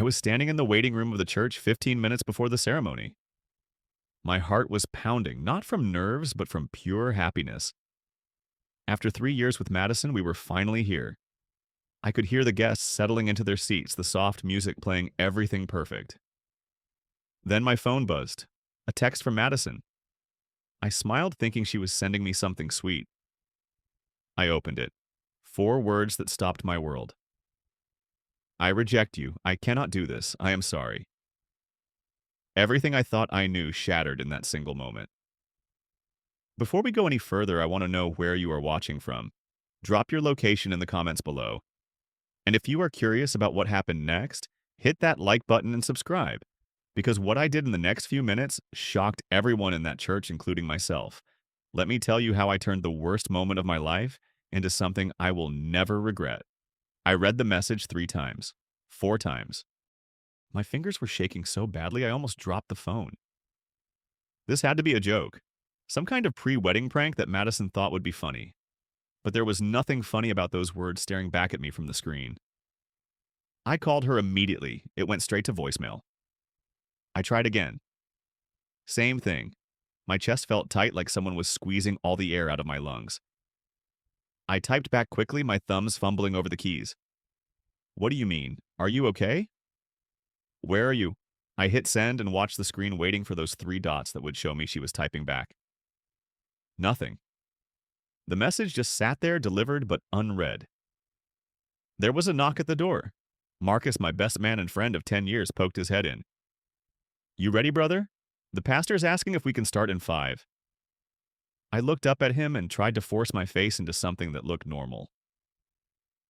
I was standing in the waiting room of the church 15 minutes before the ceremony. My heart was pounding, not from nerves, but from pure happiness. After 3 years with Madison, we were finally here. I could hear the guests settling into their seats, the soft music playing everything perfect. Then my phone buzzed. A text from Madison. I smiled, thinking she was sending me something sweet. I opened it. 4 words that stopped my world. I reject you. I cannot do this. I am sorry. Everything I thought I knew shattered in that single moment. Before we go any further, I want to know where you are watching from. Drop your location in the comments below. And if you are curious about what happened next, hit that like button and subscribe. Because what I did in the next few minutes shocked everyone in that church, including myself. Let me tell you how I turned the worst moment of my life into something I will never regret. I read the message 3 times. 4 times. My fingers were shaking so badly I almost dropped the phone. This had to be a joke. Some kind of pre-wedding prank that Madison thought would be funny. But there was nothing funny about those words staring back at me from the screen. I called her immediately. It went straight to voicemail. I tried again. Same thing. My chest felt tight, like someone was squeezing all the air out of my lungs. I typed back quickly, my thumbs fumbling over the keys. What do you mean? Are you okay? Where are you? I hit send and watched the screen, waiting for those 3 dots that would show me she was typing back. Nothing. The message just sat there, delivered but unread. There was a knock at the door. Marcus, my best man and friend of 10 years, poked his head in. You ready, brother? The pastor's asking if we can start in 5. I looked up at him and tried to force my face into something that looked normal.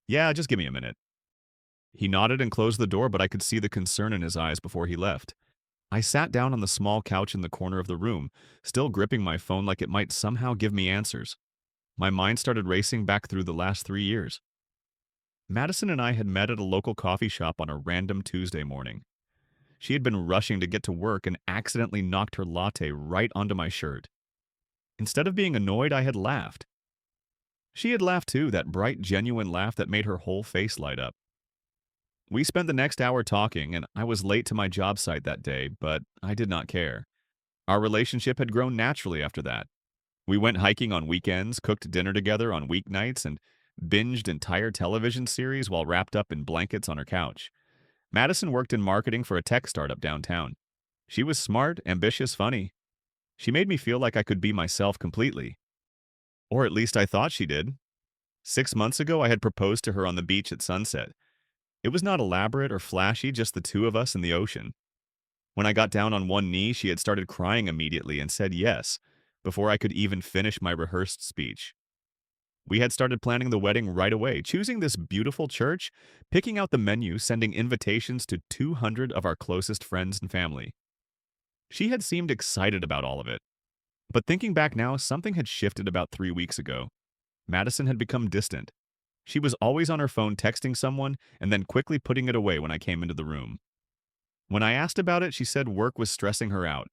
Yeah, just give me a minute. He nodded and closed the door, but I could see the concern in his eyes before he left. I sat down on the small couch in the corner of the room, still gripping my phone like it might somehow give me answers. My mind started racing back through the last 3 years. Madison and I had met at a local coffee shop on a random Tuesday morning. She had been rushing to get to work and accidentally knocked her latte right onto my shirt. Instead of being annoyed, I had laughed. She had laughed too, that bright, genuine laugh that made her whole face light up. We spent the next hour talking, and I was late to my job site that day, but I did not care. Our relationship had grown naturally after that. We went hiking on weekends, cooked dinner together on weeknights, and binged entire television series while wrapped up in blankets on her couch. Madison worked in marketing for a tech startup downtown. She was smart, ambitious, funny. She made me feel like I could be myself completely. Or at least I thought she did. 6 months ago, I had proposed to her on the beach at sunset. It was not elaborate or flashy, just the 2 of us in the ocean. When I got down on one knee, she had started crying immediately and said yes, before I could even finish my rehearsed speech. We had started planning the wedding right away, choosing this beautiful church, picking out the menu, sending invitations to 200 of our closest friends and family. She had seemed excited about all of it. But thinking back now, something had shifted about 3 weeks ago. Madison had become distant. She was always on her phone texting someone and then quickly putting it away when I came into the room. When I asked about it, she said work was stressing her out.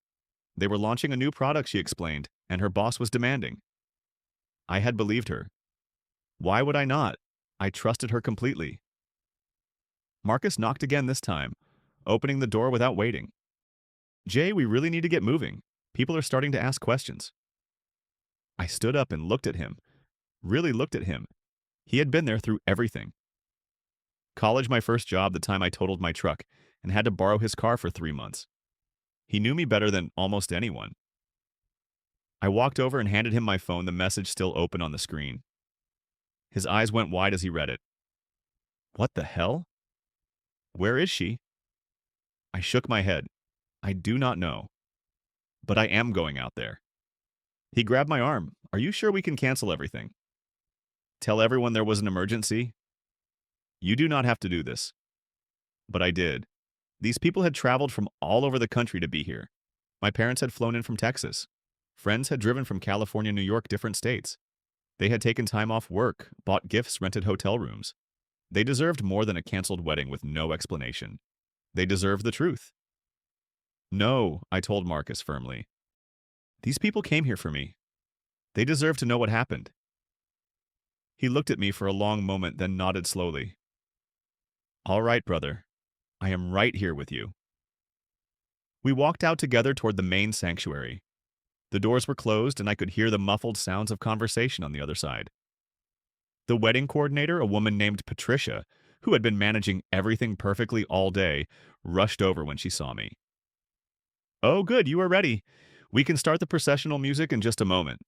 They were launching a new product, she explained, and her boss was demanding. I had believed her. Why would I not? I trusted her completely. Marcus knocked again this time, opening the door without waiting. Jay, we really need to get moving. People are starting to ask questions. I stood up and looked at him. Really looked at him. He had been there through everything. College, my first job, the time I totaled my truck and had to borrow his car for 3 months. He knew me better than almost anyone. I walked over and handed him my phone, the message still open on the screen. His eyes went wide as he read it. What the hell? Where is she? I shook my head. I do not know. But I am going out there. He grabbed my arm. Are you sure we can cancel everything? Tell everyone there was an emergency? You do not have to do this. But I did. These people had traveled from all over the country to be here. My parents had flown in from Texas. Friends had driven from California, New York, different states. They had taken time off work, bought gifts, rented hotel rooms. They deserved more than a canceled wedding with no explanation. They deserved the truth. No, I told Marcus firmly. These people came here for me. They deserve to know what happened. He looked at me for a long moment, then nodded slowly. All right, brother. I am right here with you. We walked out together toward the main sanctuary. The doors were closed, and I could hear the muffled sounds of conversation on the other side. The wedding coordinator, a woman named Patricia, who had been managing everything perfectly all day, rushed over when she saw me. "Oh, good, you are ready. We can start the processional music in just a moment."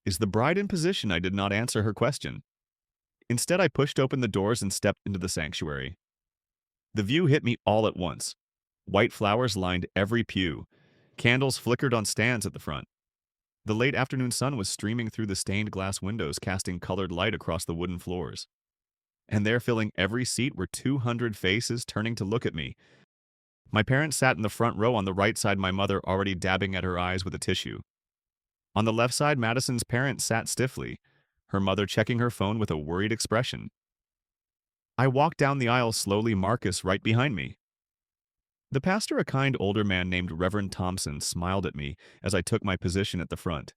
"Is the bride in position?" I did not answer her question. Instead, I pushed open the doors and stepped into the sanctuary. The view hit me all at once. White flowers lined every pew. Candles flickered on stands at the front. The late afternoon sun was streaming through the stained glass windows, casting colored light across the wooden floors. And there, filling every seat, were 200 faces turning to look at me. My parents sat in the front row on the right side, my mother already dabbing at her eyes with a tissue. On the left side, Madison's parents sat stiffly, her mother checking her phone with a worried expression. I walked down the aisle slowly, Marcus right behind me. The pastor, a kind older man named Reverend Thompson, smiled at me as I took my position at the front.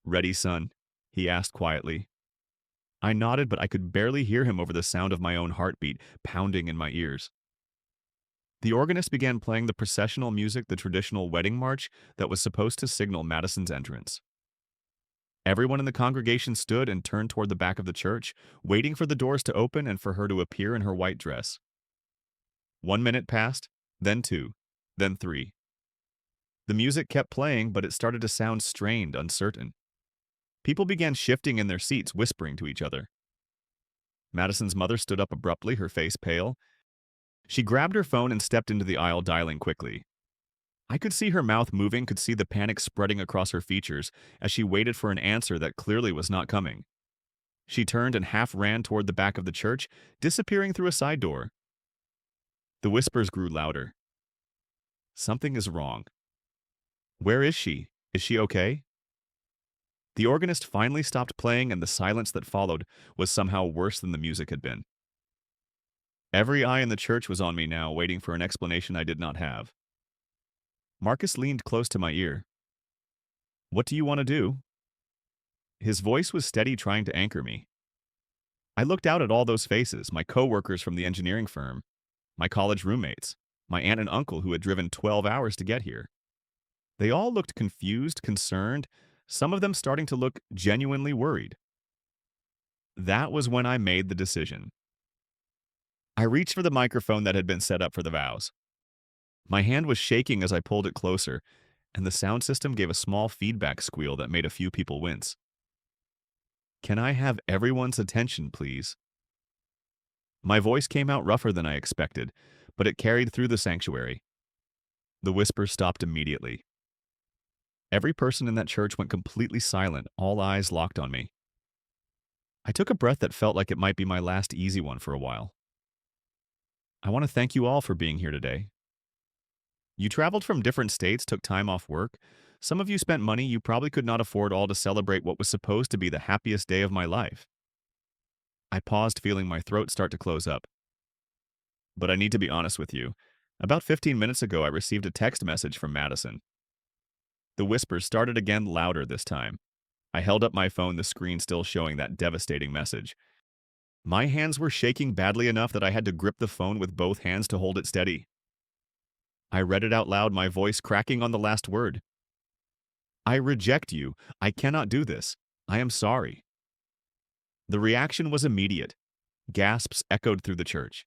"Ready, son?" he asked quietly. I nodded, but I could barely hear him over the sound of my own heartbeat pounding in my ears. The organist began playing the processional music, the traditional wedding march that was supposed to signal Madison's entrance. Everyone in the congregation stood and turned toward the back of the church, waiting for the doors to open and for her to appear in her white dress. 1 minute passed, then 2, then 3. The music kept playing, but it started to sound strained, uncertain. People began shifting in their seats, whispering to each other. Madison's mother stood up abruptly, her face pale. She grabbed her phone and stepped into the aisle, dialing quickly. I could see her mouth moving, could see the panic spreading across her features as she waited for an answer that clearly was not coming. She turned and half ran toward the back of the church, disappearing through a side door. The whispers grew louder. Something is wrong. Where is she? Is she okay? The organist finally stopped playing, and the silence that followed was somehow worse than the music had been. Every eye in the church was on me now, waiting for an explanation I did not have. Marcus leaned close to my ear. "What do you want to do?" His voice was steady, trying to anchor me. I looked out at all those faces, my co-workers from the engineering firm, my college roommates, my aunt and uncle who had driven 12 hours to get here. They all looked confused, concerned, some of them starting to look genuinely worried. That was when I made the decision. I reached for the microphone that had been set up for the vows. My hand was shaking as I pulled it closer, and the sound system gave a small feedback squeal that made a few people wince. "Can I have everyone's attention, please?" My voice came out rougher than I expected, but it carried through the sanctuary. The whispers stopped immediately. Every person in that church went completely silent, all eyes locked on me. I took a breath that felt like it might be my last easy one for a while. "I want to thank you all for being here today. You traveled from different states, took time off work. Some of you spent money you probably could not afford, all to celebrate what was supposed to be the happiest day of my life." I paused, feeling my throat start to close up. "But I need to be honest with you. About 15 minutes ago, I received a text message from Madison." The whispers started again, louder this time. I held up my phone, the screen still showing that devastating message. My hands were shaking badly enough that I had to grip the phone with both hands to hold it steady. I read it out loud, my voice cracking on the last word. "I reject you. I cannot do this. I am sorry." The reaction was immediate. Gasps echoed through the church.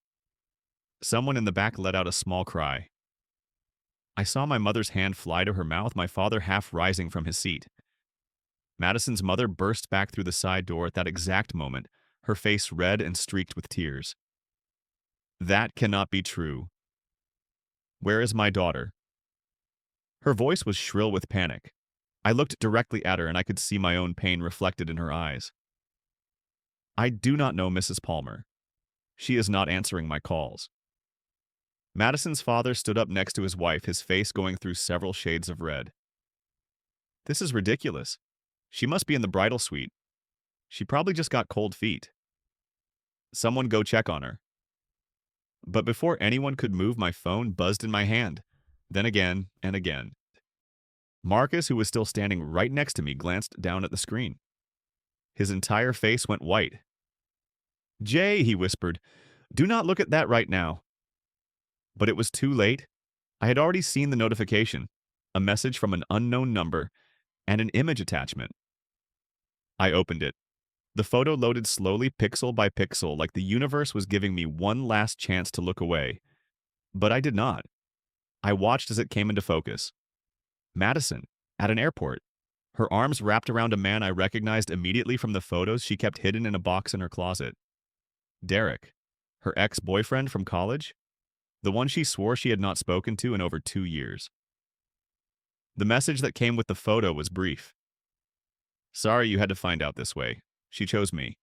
Someone in the back let out a small cry. I saw my mother's hand fly to her mouth, my father half rising from his seat. Madison's mother burst back through the side door at that exact moment, her face red and streaked with tears. "That cannot be true. Where is my daughter?" Her voice was shrill with panic. I looked directly at her, and I could see my own pain reflected in her eyes. "I do not know Mrs. Palmer. She is not answering my calls." Madison's father stood up next to his wife, his face going through several shades of red. "This is ridiculous. She must be in the bridal suite. She probably just got cold feet. Someone go check on her." But before anyone could move, my phone buzzed in my hand, then again and again. Marcus, who was still standing right next to me, glanced down at the screen. His entire face went white. "Jay," he whispered, "do not look at that right now. But it was too late. I had already seen the notification, a message from an unknown number, and an image attachment. I opened it. The photo loaded slowly pixel by pixel like the universe was giving me one last chance to look away. But I did not. I watched as it came into focus. Madison, at an airport, her arms wrapped around a man I recognized immediately from the photos she kept hidden in a box in her closet. Derek, her ex-boyfriend from college, the one she swore she had not spoken to in over 2 years. The message that came with the photo was brief. Sorry you had to find out this way. She chose me.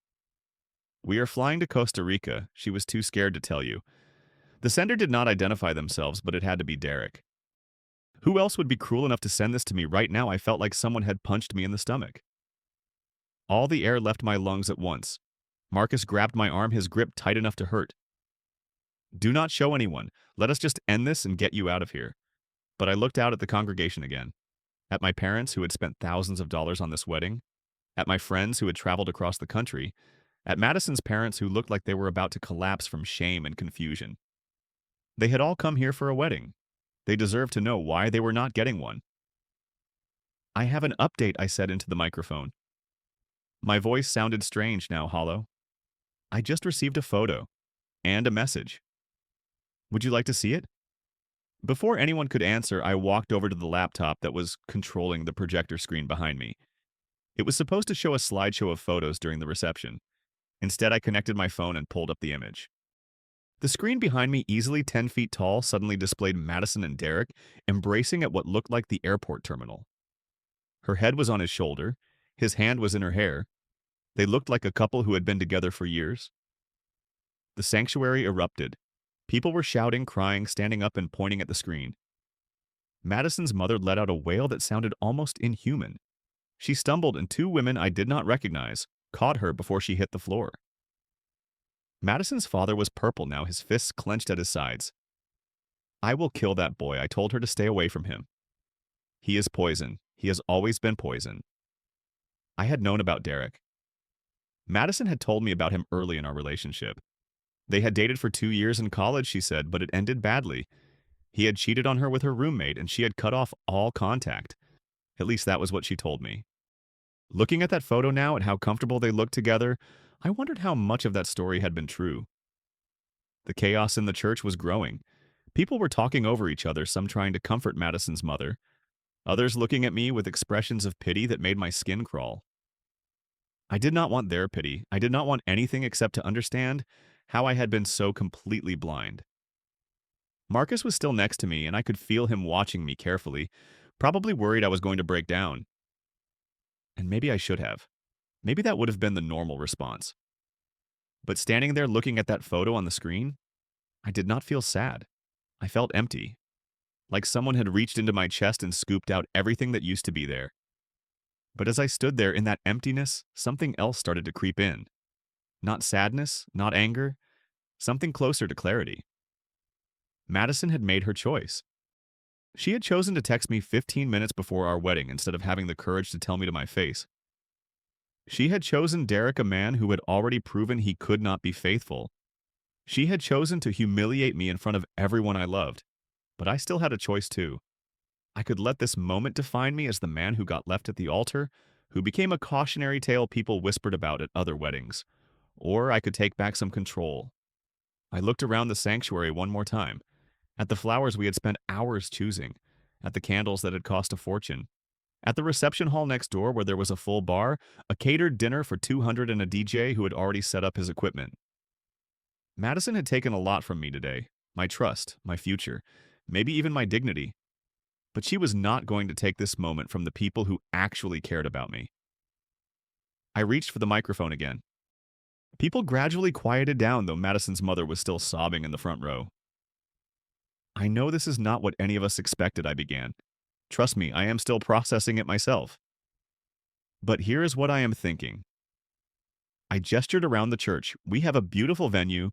We are flying to Costa Rica. She was too scared to tell you. The sender did not identify themselves, but it had to be Derek. Who else would be cruel enough to send this to me right now? I felt like someone had punched me in the stomach. All the air left my lungs at once. Marcus grabbed my arm, his grip tight enough to hurt. Do not show anyone. Let us just end this and get you out of here. But I looked out at the congregation again. At my parents who had spent thousands of dollars on this wedding. At my friends who had traveled across the country. At Madison's parents who looked like they were about to collapse from shame and confusion. They had all come here for a wedding. They deserved to know why they were not getting one. I have an update, I said into the microphone. My voice sounded strange now, hollow. I just received a photo and a message. Would you like to see it? Before anyone could answer, I walked over to the laptop that was controlling the projector screen behind me. It was supposed to show a slideshow of photos during the reception. Instead, I connected my phone and pulled up the image. The screen behind me, easily 10 feet tall, suddenly displayed Madison and Derek embracing at what looked like the airport terminal. Her head was on his shoulder. His hand was in her hair. They looked like a couple who had been together for years. The sanctuary erupted. People were shouting, crying, standing up and pointing at the screen. Madison's mother let out a wail that sounded almost inhuman. She stumbled and two women I did not recognize caught her before she hit the floor. Madison's father was purple now, his fists clenched at his sides. I will kill that boy. I told her to stay away from him. He is poison. He has always been poison. I had known about Derek. Madison had told me about him early in our relationship. They had dated for 2 years in college, she said, but it ended badly. He had cheated on her with her roommate, and she had cut off all contact. At least that was what she told me. Looking at that photo now, at how comfortable they looked together, I wondered how much of that story had been true. The chaos in the church was growing. People were talking over each other, some trying to comfort Madison's mother, others looking at me with expressions of pity that made my skin crawl. I did not want their pity. I did not want anything except to understand how I had been so completely blind. Marcus was still next to me, and I could feel him watching me carefully, probably worried I was going to break down. And maybe I should have. Maybe that would have been the normal response. But standing there looking at that photo on the screen, I did not feel sad. I felt empty, like someone had reached into my chest and scooped out everything that used to be there. But as I stood there in that emptiness, something else started to creep in. Not sadness, not anger, something closer to clarity. Madison had made her choice. She had chosen to text me 15 minutes before our wedding instead of having the courage to tell me to my face. She had chosen Derek, a man who had already proven he could not be faithful. She had chosen to humiliate me in front of everyone I loved. But I still had a choice too. I could let this moment define me as the man who got left at the altar, who became a cautionary tale people whispered about at other weddings. Or I could take back some control. I looked around the sanctuary one more time, at the flowers we had spent hours choosing, at the candles that had cost a fortune, at the reception hall next door where there was a full bar, a catered dinner for 200 and a DJ who had already set up his equipment. Madison had taken a lot from me today, my trust, my future, maybe even my dignity. But she was not going to take this moment from the people who actually cared about me. I reached for the microphone again. People gradually quieted down, though Madison's mother was still sobbing in the front row. I know this is not what any of us expected, I began. Trust me, I am still processing it myself. But here is what I am thinking. I gestured around the church. We have a beautiful venue.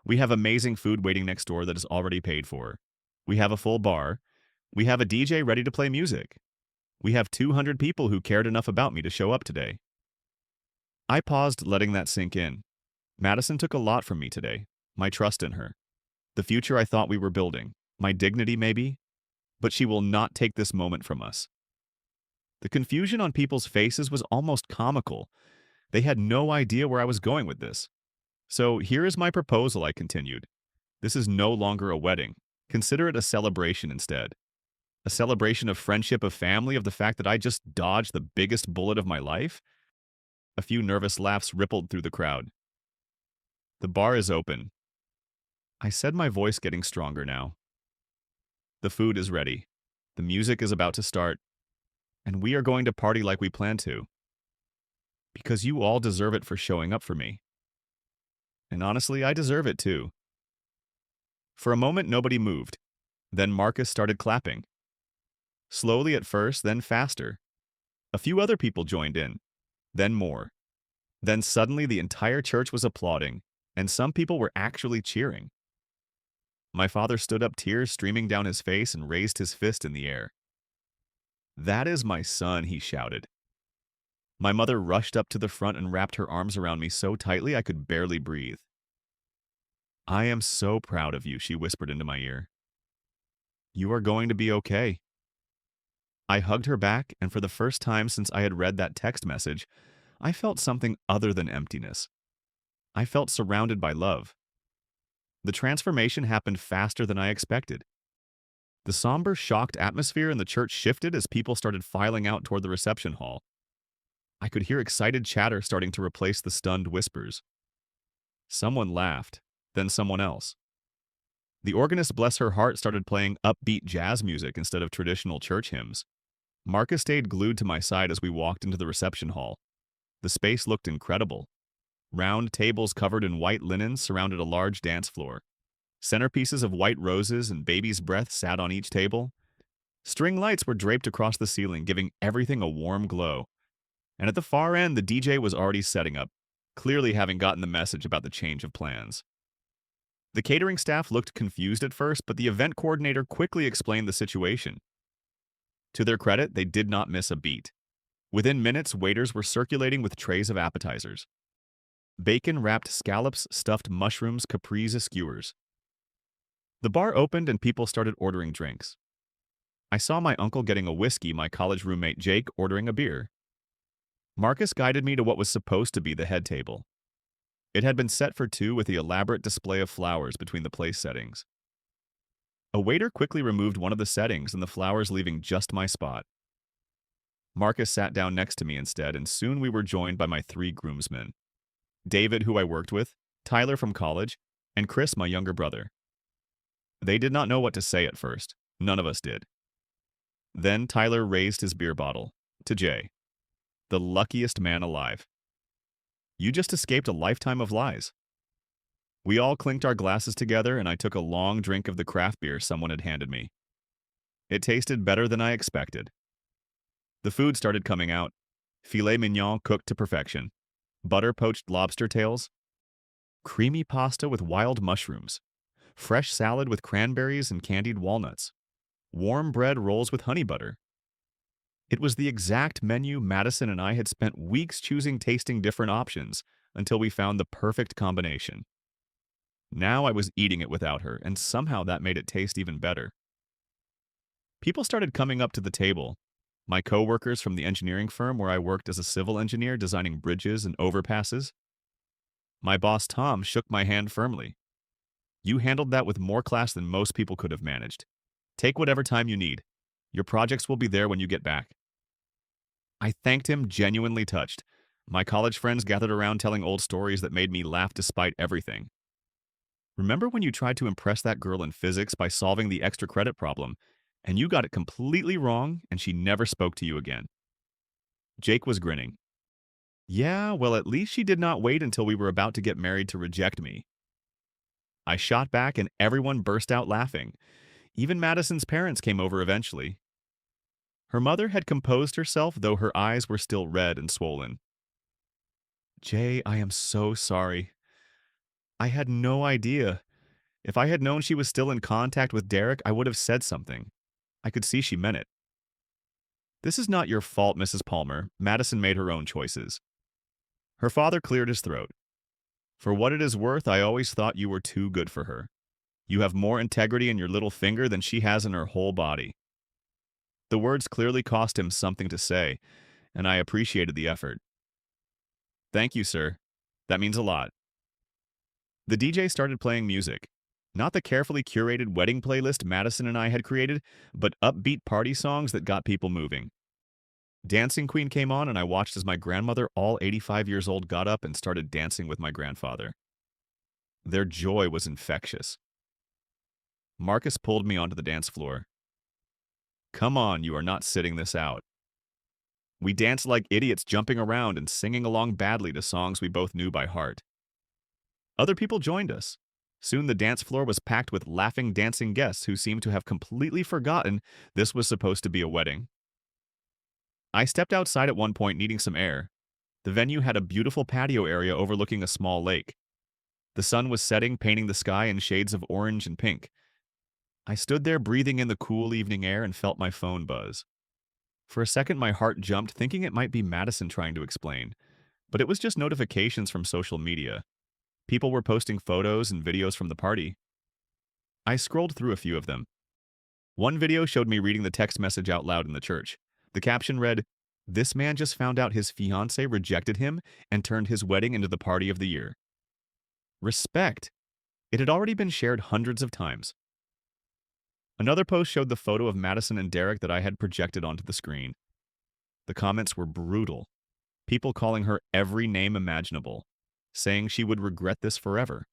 We have amazing food waiting next door that is already paid for. We have a full bar. We have a DJ ready to play music. We have 200 people who cared enough about me to show up today. I paused, letting that sink in. Madison took a lot from me today, my trust in her. the future I thought we were building, my dignity maybe, but she will not take this moment from us. The confusion on people's faces was almost comical. They had no idea where I was going with this. So here is my proposal, I continued. This is no longer a wedding. Consider it a celebration instead. A celebration of friendship, of family, of the fact that I just dodged the biggest bullet of my life. A few nervous laughs rippled through the crowd. The bar is open. I said, my voice getting stronger now. The food is ready. The music is about to start. And we are going to party like we planned to. Because you all deserve it for showing up for me. And honestly, I deserve it too. For a moment, nobody moved. Then Marcus started clapping. Slowly at first, then faster. A few other people joined in. Then more. Then suddenly the entire church was applauding, and some people were actually cheering. My father stood up, tears streaming down his face, and raised his fist in the air. "That is my son," he shouted. My mother rushed up to the front and wrapped her arms around me so tightly I could barely breathe. "I am so proud of you," she whispered into my ear. "You are going to be okay." I hugged her back, and for the first time since I had read that text message, I felt something other than emptiness. I felt surrounded by love. The transformation happened faster than I expected. The somber, shocked atmosphere in the church shifted as people started filing out toward the reception hall. I could hear excited chatter starting to replace the stunned whispers. Someone laughed, then someone else. The organist, bless her heart, started playing upbeat jazz music instead of traditional church hymns. Marcus stayed glued to my side as we walked into the reception hall. The space looked incredible. Round tables covered in white linen surrounded a large dance floor. Centerpieces of white roses and baby's breath sat on each table. String lights were draped across the ceiling, giving everything a warm glow. And at the far end, the DJ was already setting up, clearly having gotten the message about the change of plans. The catering staff looked confused at first, but the event coordinator quickly explained the situation. To their credit, they did not miss a beat. Within minutes, waiters were circulating with trays of appetizers. Bacon-wrapped scallops, stuffed mushrooms, caprese skewers. The bar opened and people started ordering drinks. I saw my uncle getting a whiskey, my college roommate Jake ordering a beer. Marcus guided me to what was supposed to be the head table. It had been set for two with the elaborate display of flowers between the place settings. A waiter quickly removed one of the settings and the flowers leaving just my spot. Marcus sat down next to me instead, and soon we were joined by my three groomsmen. David, who I worked with, Tyler from college, and Chris, my younger brother. They did not know what to say at first. None of us did. Then Tyler raised his beer bottle to Jay, the luckiest man alive. "You just escaped a lifetime of lies." We all clinked our glasses together, and I took a long drink of the craft beer someone had handed me. It tasted better than I expected. The food started coming out. Filet mignon cooked to perfection. Butter-poached lobster tails. Creamy pasta with wild mushrooms. Fresh salad with cranberries and candied walnuts. Warm bread rolls with honey butter. It was the exact menu Madison and I had spent weeks choosing, tasting different options, until we found the perfect combination. Now I was eating it without her, and somehow that made it taste even better. People started coming up to the table. My co-workers from the engineering firm where I worked as a civil engineer designing bridges and overpasses. My boss Tom shook my hand firmly. "You handled that with more class than most people could have managed. Take whatever time you need. Your projects will be there when you get back." I thanked him, genuinely touched. My college friends gathered around telling old stories that made me laugh despite everything. "Remember when you tried to impress that girl in physics by solving the extra credit problem, and you got it completely wrong and she never spoke to you again?" Jake was grinning. "Yeah, well, at least she did not wait until we were about to get married to reject me." I shot back and everyone burst out laughing. Even Madison's parents came over eventually. Her mother had composed herself, though her eyes were still red and swollen. "Jay, I am so sorry. I had no idea. If I had known she was still in contact with Derek, I would have said something. I could see she meant it." "This is not your fault, Mrs. Palmer. Madison made her own choices." Her father cleared his throat. "For what it is worth, I always thought you were too good for her. You have more integrity in your little finger than she has in her whole body." The words clearly cost him something to say, and I appreciated the effort. "Thank you, sir. That means a lot." The DJ started playing music. Not the carefully curated wedding playlist Madison and I had created, but upbeat party songs that got people moving. Dancing Queen came on, and I watched as my grandmother, all 85 years old, got up and started dancing with my grandfather. Their joy was infectious. Marcus pulled me onto the dance floor. "Come on, you are not sitting this out." We danced like idiots, jumping around and singing along badly to songs we both knew by heart. Other people joined us. Soon the dance floor was packed with laughing, dancing guests who seemed to have completely forgotten this was supposed to be a wedding. I stepped outside at one point, needing some air. The venue had a beautiful patio area overlooking a small lake. The sun was setting, painting the sky in shades of orange and pink. I stood there breathing in the cool evening air and felt my phone buzz. For a second, my heart jumped, thinking it might be Madison trying to explain. But it was just notifications from social media. People were posting photos and videos from the party. I scrolled through a few of them. One video showed me reading the text message out loud in the church. The caption read, "This man just found out his fiancée rejected him and turned his wedding into the party of the year." Respect. It had already been shared hundreds of times. Another post showed the photo of Madison and Derek that I had projected onto the screen. The comments were brutal. People calling her every name imaginable, saying she would regret this forever.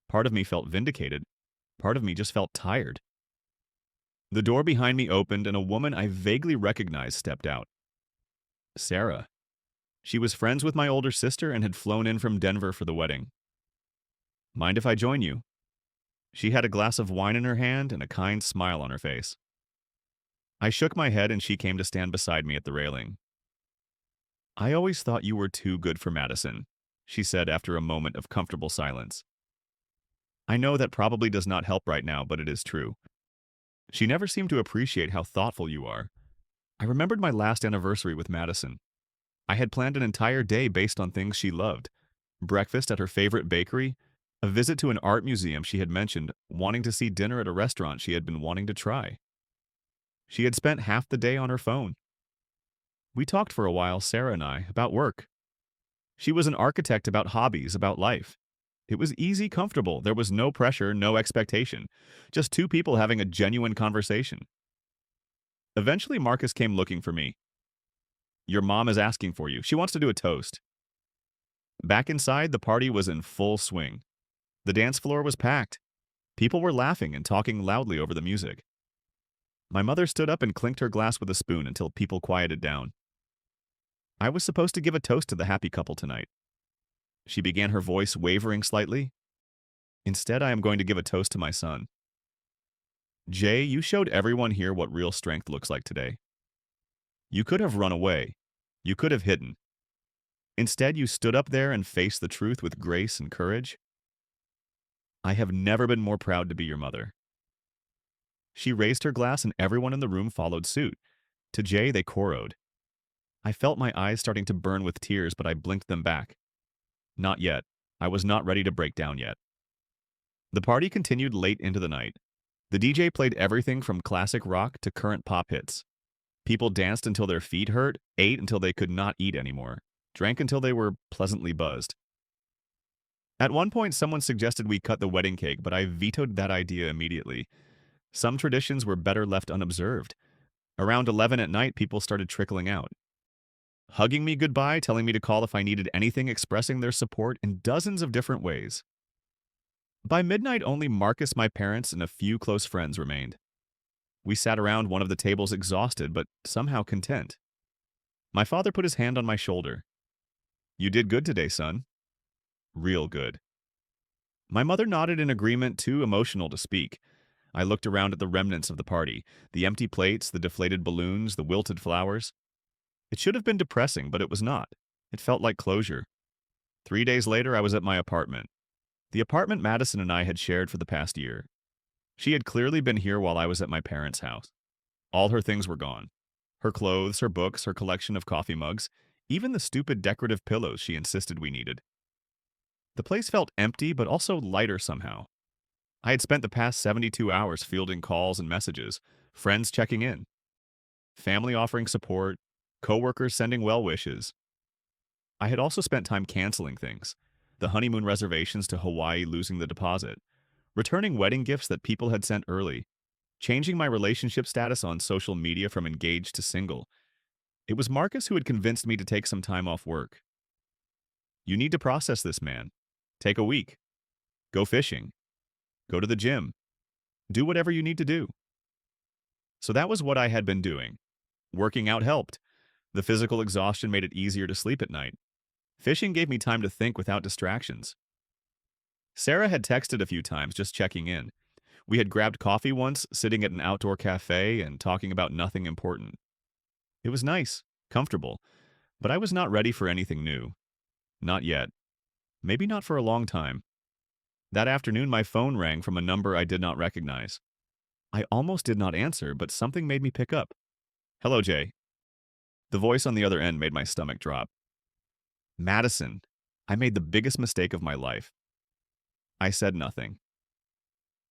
Part of me felt vindicated. Part of me just felt tired. The door behind me opened and a woman I vaguely recognized stepped out. Sarah. She was friends with my older sister and had flown in from Denver for the wedding. "Mind if I join you?" She had a glass of wine in her hand and a kind smile on her face. I shook my head and she came to stand beside me at the railing. "I always thought you were too good for Madison," she said after a moment of comfortable silence. "I know that probably does not help right now, but it is true. She never seemed to appreciate how thoughtful you are." I remembered my last anniversary with Madison. I had planned an entire day based on things she loved. Breakfast at her favorite bakery, a visit to an art museum she had mentioned, wanting to see dinner at a restaurant she had been wanting to try. She had spent half the day on her phone. We talked for a while, Sarah and I, about work. She was an architect, about hobbies, about life. It was easy, comfortable. There was no pressure, no expectation. Just two people having a genuine conversation. Eventually, Marcus came looking for me. "Your mom is asking for you. She wants to do a toast." Back inside, the party was in full swing. The dance floor was packed. People were laughing and talking loudly over the music. My mother stood up and clinked her glass with a spoon until people quieted down. I was supposed to give a toast to the happy couple tonight. She began, her voice wavering slightly. "Instead, I am going to give a toast to my son. Jay, you showed everyone here what real strength looks like today. You could have run away. You could have hidden. Instead, you stood up there and faced the truth with grace and courage. I have never been more proud to be your mother." She raised her glass and everyone in the room followed suit. To Jay, they choroed. I felt my eyes starting to burn with tears, but I blinked them back. Not yet. I was not ready to break down yet. The party continued late into the night. The DJ played everything from classic rock to current pop hits. People danced until their feet hurt, ate until they could not eat anymore, drank until they were pleasantly buzzed. At one point, someone suggested we cut the wedding cake, but I vetoed that idea immediately. Some traditions were better left unobserved. Around 11 at night, people started trickling out, hugging me goodbye, telling me to call if I needed anything, expressing their support in dozens of different ways. By midnight, only Marcus, my parents, and a few close friends remained. We sat around one of the tables exhausted, but somehow content. My father put his hand on my shoulder. "You did good today, son." "Real good." My mother nodded in agreement, too emotional to speak. I looked around at the remnants of the party, the empty plates, the deflated balloons, the wilted flowers. It should have been depressing, but it was not. It felt like closure. 3 days later, I was at my apartment. The apartment Madison and I had shared for the past year. She had clearly been here while I was at my parents' house. All her things were gone. Her clothes, her books, her collection of coffee mugs, even the stupid decorative pillows she insisted we needed. The place felt empty, but also lighter somehow. I had spent the past 72 hours fielding calls and messages, friends checking in, family offering support, coworkers sending well wishes. I had also spent time canceling things, the honeymoon reservations to Hawaii losing the deposit, returning wedding gifts that people had sent early, changing my relationship status on social media from engaged to single. It was Marcus who had convinced me to take some time off work. You need to process this, man. Take a week. Go fishing. Go to the gym. Do whatever you need to do. So that was what I had been doing. Working out helped. The physical exhaustion made it easier to sleep at night. Fishing gave me time to think without distractions. Sarah had texted a few times, just checking in. We had grabbed coffee once, sitting at an outdoor cafe and talking about nothing important. It was nice, comfortable, but I was not ready for anything new. Not yet. Maybe not for a long time. That afternoon, my phone rang from a number I did not recognize. I almost did not answer, but something made me pick up. Hello, Jay. The voice on the other end made my stomach drop. Madison, I made the biggest mistake of my life. I said nothing.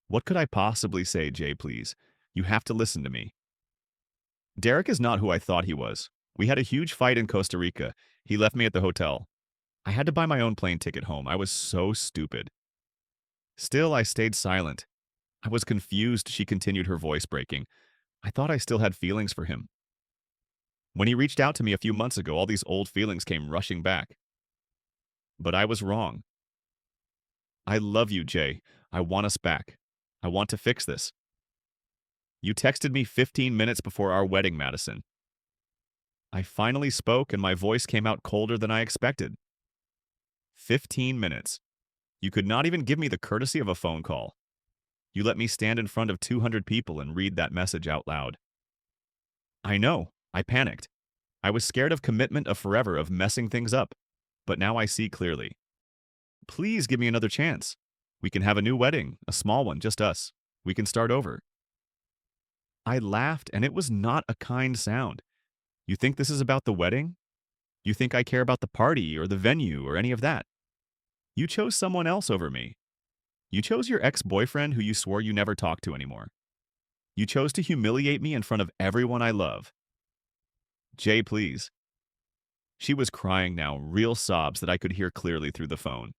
What could I possibly say, Jay, please? You have to listen to me. Derek is not who I thought he was. We had a huge fight in Costa Rica. He left me at the hotel. I had to buy my own plane ticket home. I was so stupid. Still, I stayed silent. I was confused, she continued, her voice breaking. I thought I still had feelings for him. When he reached out to me a few months ago, all these old feelings came rushing back. But I was wrong. I love you, Jay. I want us back. I want to fix this. You texted me 15 minutes before our wedding, Madison. I finally spoke and my voice came out colder than I expected. 15 minutes. You could not even give me the courtesy of a phone call. You let me stand in front of 200 people and read that message out loud. I know. I panicked. I was scared of commitment, of forever, of messing things up. But now I see clearly. Please give me another chance. We can have a new wedding, a small one, just us. We can start over. I laughed, and it was not a kind sound. You think this is about the wedding? You think I care about the party or the venue or any of that? You chose someone else over me. You chose your ex-boyfriend who you swore you never talked to anymore. You chose to humiliate me in front of everyone I love. Jay, please. She was crying now, real sobs that I could hear clearly through the phone.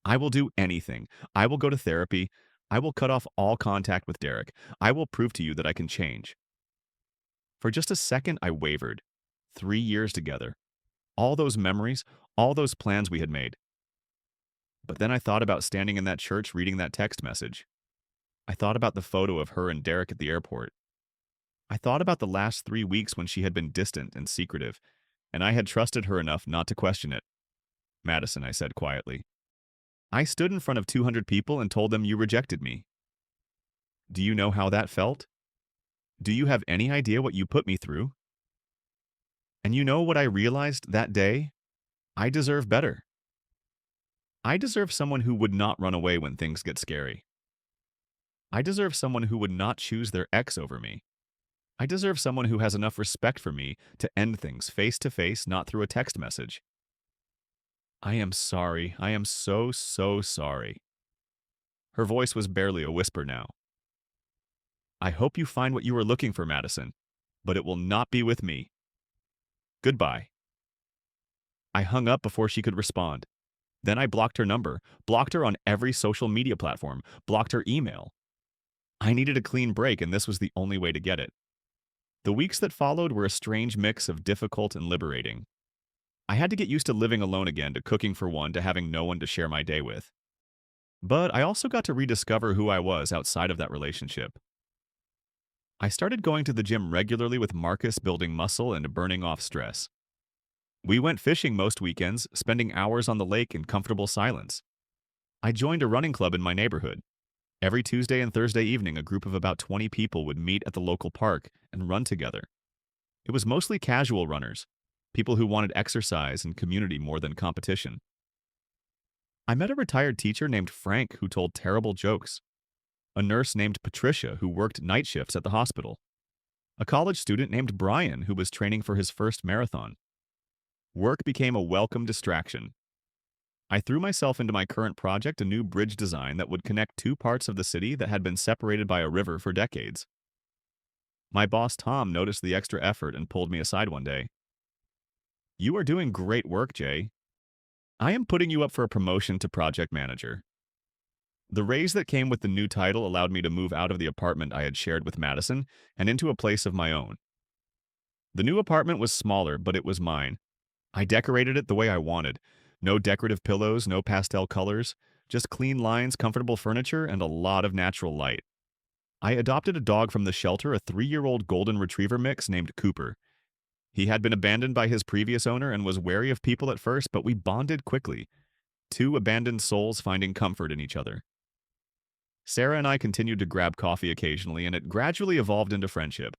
I will do anything. I will go to therapy. I will cut off all contact with Derek. I will prove to you that I can change. For just a second, I wavered. 3 years together. All those memories, all those plans we had made. But then I thought about standing in that church reading that text message. I thought about the photo of her and Derek at the airport. I thought about the last 3 weeks when she had been distant and secretive, and I had trusted her enough not to question it. Madison, I said quietly. I stood in front of 200 people and told them you rejected me. Do you know how that felt? Do you have any idea what you put me through? And you know what I realized that day? I deserve better. I deserve someone who would not run away when things get scary. I deserve someone who would not choose their ex over me. I deserve someone who has enough respect for me to end things face to face, not through a text message. I am sorry. I am so, so sorry. Her voice was barely a whisper now. I hope you find what you are looking for, Madison, but it will not be with me. Goodbye. I hung up before she could respond. Then I blocked her number, blocked her on every social media platform, blocked her email. I needed a clean break, and this was the only way to get it. The weeks that followed were a strange mix of difficult and liberating. I had to get used to living alone again, to cooking for one, to having no one to share my day with. But I also got to rediscover who I was outside of that relationship. I started going to the gym regularly with Marcus, building muscle and burning off stress. We went fishing most weekends, spending hours on the lake in comfortable silence. I joined a running club in my neighborhood. Every Tuesday and Thursday evening, a group of about 20 people would meet at the local park and run together. It was mostly casual runners, people who wanted exercise and community more than competition. I met a retired teacher named Frank who told terrible jokes, a nurse named Patricia who worked night shifts at the hospital, a college student named Brian who was training for his first marathon. Work became a welcome distraction. I threw myself into my current project, a new bridge design that would connect two parts of the city that had been separated by a river for decades. My boss, Tom, noticed the extra effort and pulled me aside one day. "You are doing great work, Jay. I am putting you up for a promotion to project manager." The raise that came with the new title allowed me to move out of the apartment I had shared with Madison and into a place of my own. The new apartment was smaller, but it was mine. I decorated it the way I wanted. No decorative pillows, no pastel colors, just clean lines, comfortable furniture, and a lot of natural light. I adopted a dog from the shelter, a 3-year-old golden retriever mix named Cooper. He had been abandoned by his previous owner and was wary of people at first, but we bonded quickly. Two abandoned souls finding comfort in each other. Sarah and I continued to grab coffee occasionally, and it gradually evolved into friendship.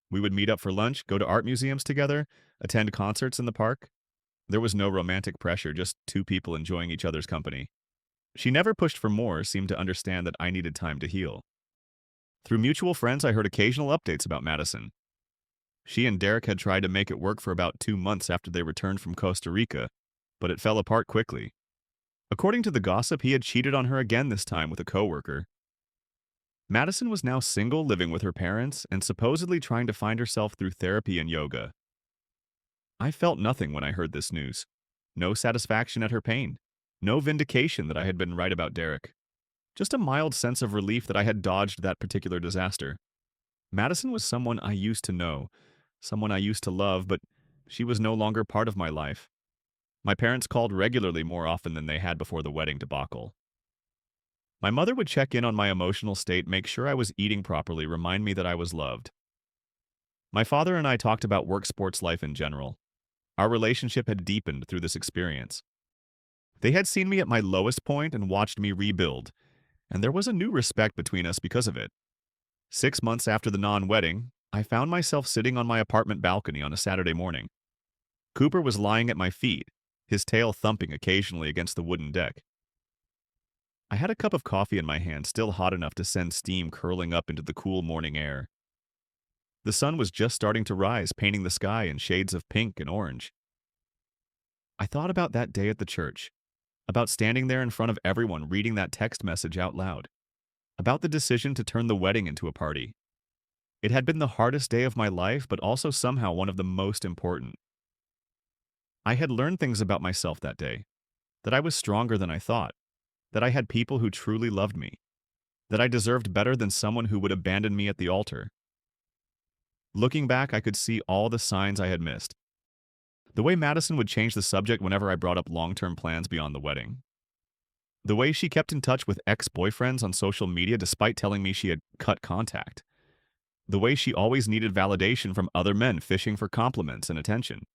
We would meet up for lunch, go to art museums together, attend concerts in the park. There was no romantic pressure, just two people enjoying each other's company. She never pushed for more, seemed to understand that I needed time to heal. Through mutual friends, I heard occasional updates about Madison. She and Derek had tried to make it work for about 2 months after they returned from Costa Rica, but it fell apart quickly. According to the gossip, he had cheated on her again, this time with a coworker. Madison was now single, living with her parents, and supposedly trying to find herself through therapy and yoga. I felt nothing when I heard this news. No satisfaction at her pain. No vindication that I had been right about Derek. Just a mild sense of relief that I had dodged that particular disaster. Madison was someone I used to know, someone I used to love, but she was no longer part of my life. My parents called regularly, more often than they had before the wedding debacle. My mother would check in on my emotional state, make sure I was eating properly, remind me that I was loved. My father and I talked about work, sports, life in general. Our relationship had deepened through this experience. They had seen me at my lowest point and watched me rebuild, and there was a new respect between us because of it. 6 months after the non-wedding, I found myself sitting on my apartment balcony on a Saturday morning. Cooper was lying at my feet, his tail thumping occasionally against the wooden deck. I had a cup of coffee in my hand, still hot enough to send steam curling up into the cool morning air. The sun was just starting to rise, painting the sky in shades of pink and orange. I thought about that day at the church, about standing there in front of everyone reading that text message out loud, about the decision to turn the wedding into a party. It had been the hardest day of my life, but also somehow one of the most important. I had learned things about myself that day, that I was stronger than I thought, that I had people who truly loved me, that I deserved better than someone who would abandon me at the altar. Looking back, I could see all the signs I had missed. The way Madison would change the subject whenever I brought up long-term plans beyond the wedding. The way she kept in touch with ex-boyfriends on social media despite telling me she had cut contact. The way she always needed validation from other men, fishing for compliments and attention.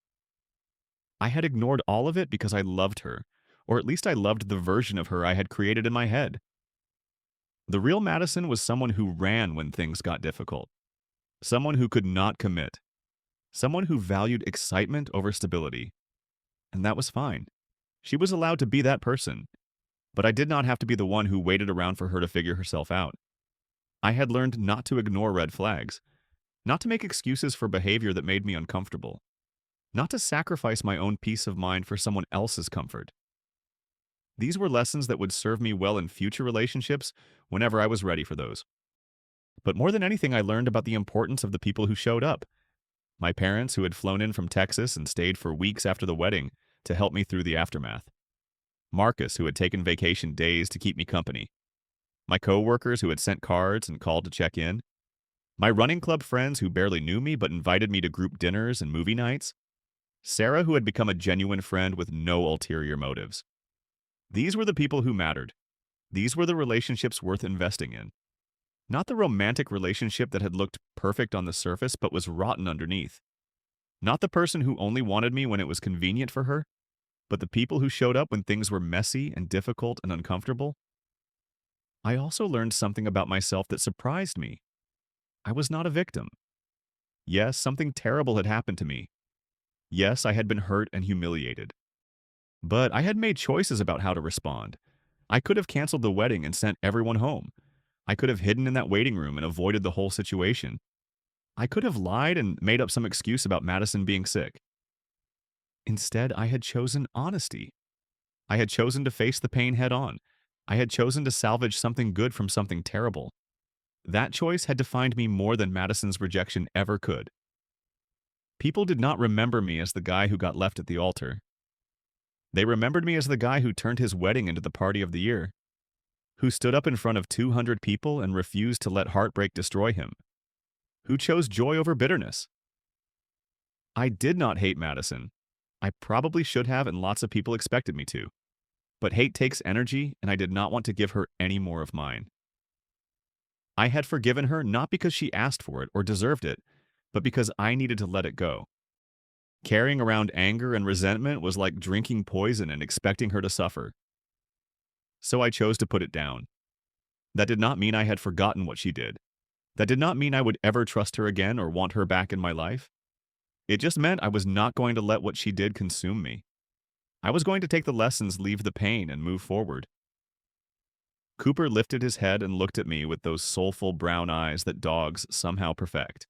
I had ignored all of it because I loved her, or at least I loved the version of her I had created in my head. The real Madison was someone who ran when things got difficult. Someone who could not commit. Someone who valued excitement over stability. And that was fine. She was allowed to be that person. But I did not have to be the one who waited around for her to figure herself out. I had learned not to ignore red flags, not to make excuses for behavior that made me uncomfortable, not to sacrifice my own peace of mind for someone else's comfort. These were lessons that would serve me well in future relationships whenever I was ready for those. But more than anything, I learned about the importance of the people who showed up. My parents, who had flown in from Texas and stayed for weeks after the wedding to help me through the aftermath. Marcus, who had taken vacation days to keep me company. My co-workers, who had sent cards and called to check in. My running club friends, who barely knew me but invited me to group dinners and movie nights. Sarah, who had become a genuine friend with no ulterior motives. These were the people who mattered. These were the relationships worth investing in. Not the romantic relationship that had looked perfect on the surface but was rotten underneath. Not the person who only wanted me when it was convenient for her, but the people who showed up when things were messy and difficult and uncomfortable. I also learned something about myself that surprised me. I was not a victim. Yes, something terrible had happened to me. Yes, I had been hurt and humiliated. But I had made choices about how to respond. I could have canceled the wedding and sent everyone home. I could have hidden in that waiting room and avoided the whole situation. I could have lied and made up some excuse about Madison being sick. Instead, I had chosen honesty. I had chosen to face the pain head on. I had chosen to salvage something good from something terrible. That choice had defined me more than Madison's rejection ever could. People did not remember me as the guy who got left at the altar. They remembered me as the guy who turned his wedding into the party of the year, who stood up in front of 200 people and refused to let heartbreak destroy him, who chose joy over bitterness. I did not hate Madison. I probably should have, and lots of people expected me to. But hate takes energy, and I did not want to give her any more of mine. I had forgiven her not because she asked for it or deserved it, but because I needed to let it go. Carrying around anger and resentment was like drinking poison and expecting her to suffer. So I chose to put it down. That did not mean I had forgotten what she did. That did not mean I would ever trust her again or want her back in my life. It just meant I was not going to let what she did consume me. I was going to take the lessons, leave the pain, and move forward. Cooper lifted his head and looked at me with those soulful brown eyes that dogs somehow perfect.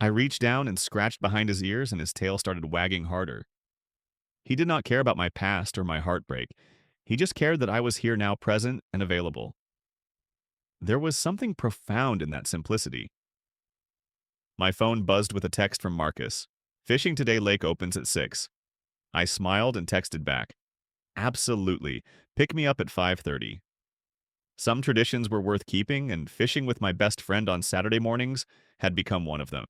I reached down and scratched behind his ears, and his tail started wagging harder. He did not care about my past or my heartbreak. He just cared that I was here now, present and available. There was something profound in that simplicity. My phone buzzed with a text from Marcus. "Fishing today, lake opens at 6. I smiled and texted back. "Absolutely. Pick me up at 5:30. Some traditions were worth keeping, and fishing with my best friend on Saturday mornings had become one of them.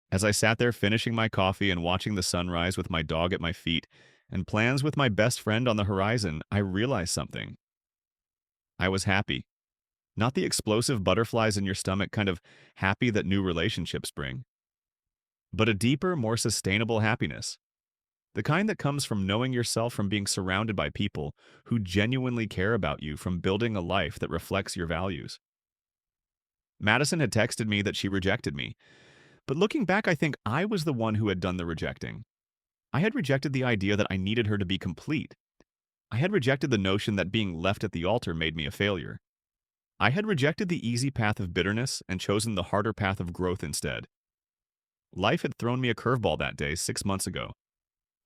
As I sat there finishing my coffee and watching the sunrise with my dog at my feet, and plans with my best friend on the horizon, I realized something. I was happy. Not the explosive butterflies in your stomach kind of happy that new relationships bring, but a deeper, more sustainable happiness. The kind that comes from knowing yourself, from being surrounded by people who genuinely care about you, from building a life that reflects your values. Madison had texted me that she rejected me, but looking back, I think I was the one who had done the rejecting. I had rejected the idea that I needed her to be complete. I had rejected the notion that being left at the altar made me a failure. I had rejected the easy path of bitterness and chosen the harder path of growth instead. Life had thrown me a curveball that day 6 months ago,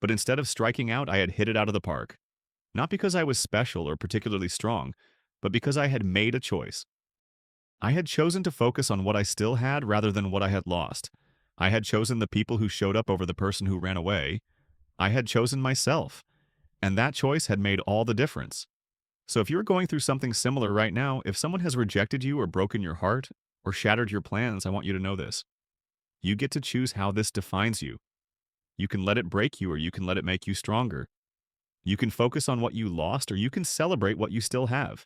but instead of striking out, I had hit it out of the park. Not because I was special or particularly strong, but because I had made a choice. I had chosen to focus on what I still had rather than what I had lost. I had chosen the people who showed up over the person who ran away. I had chosen myself, and that choice had made all the difference. So if you're going through something similar right now, if someone has rejected you or broken your heart or shattered your plans, I want you to know this. You get to choose how this defines you. You can let it break you, or you can let it make you stronger. You can focus on what you lost, or you can celebrate what you still have.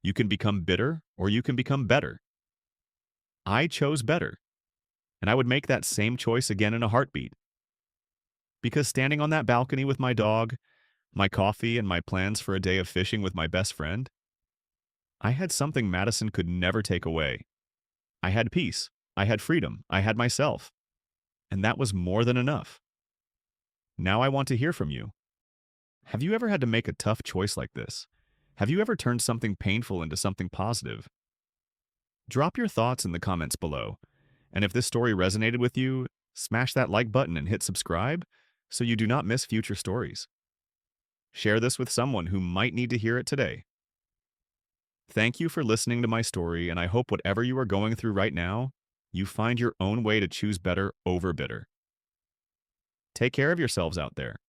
You can become bitter, or you can become better. I chose better, and I would make that same choice again in a heartbeat. Because standing on that balcony with my dog, my coffee, and my plans for a day of fishing with my best friend, I had something Madison could never take away. I had peace, I had freedom, I had myself, and that was more than enough. Now I want to hear from you. Have you ever had to make a tough choice like this? Have you ever turned something painful into something positive? Drop your thoughts in the comments below. And if this story resonated with you, smash that like button and hit subscribe so you do not miss future stories. Share this with someone who might need to hear it today. Thank you for listening to my story, and I hope whatever you are going through right now, you find your own way to choose better over bitter. Take care of yourselves out there.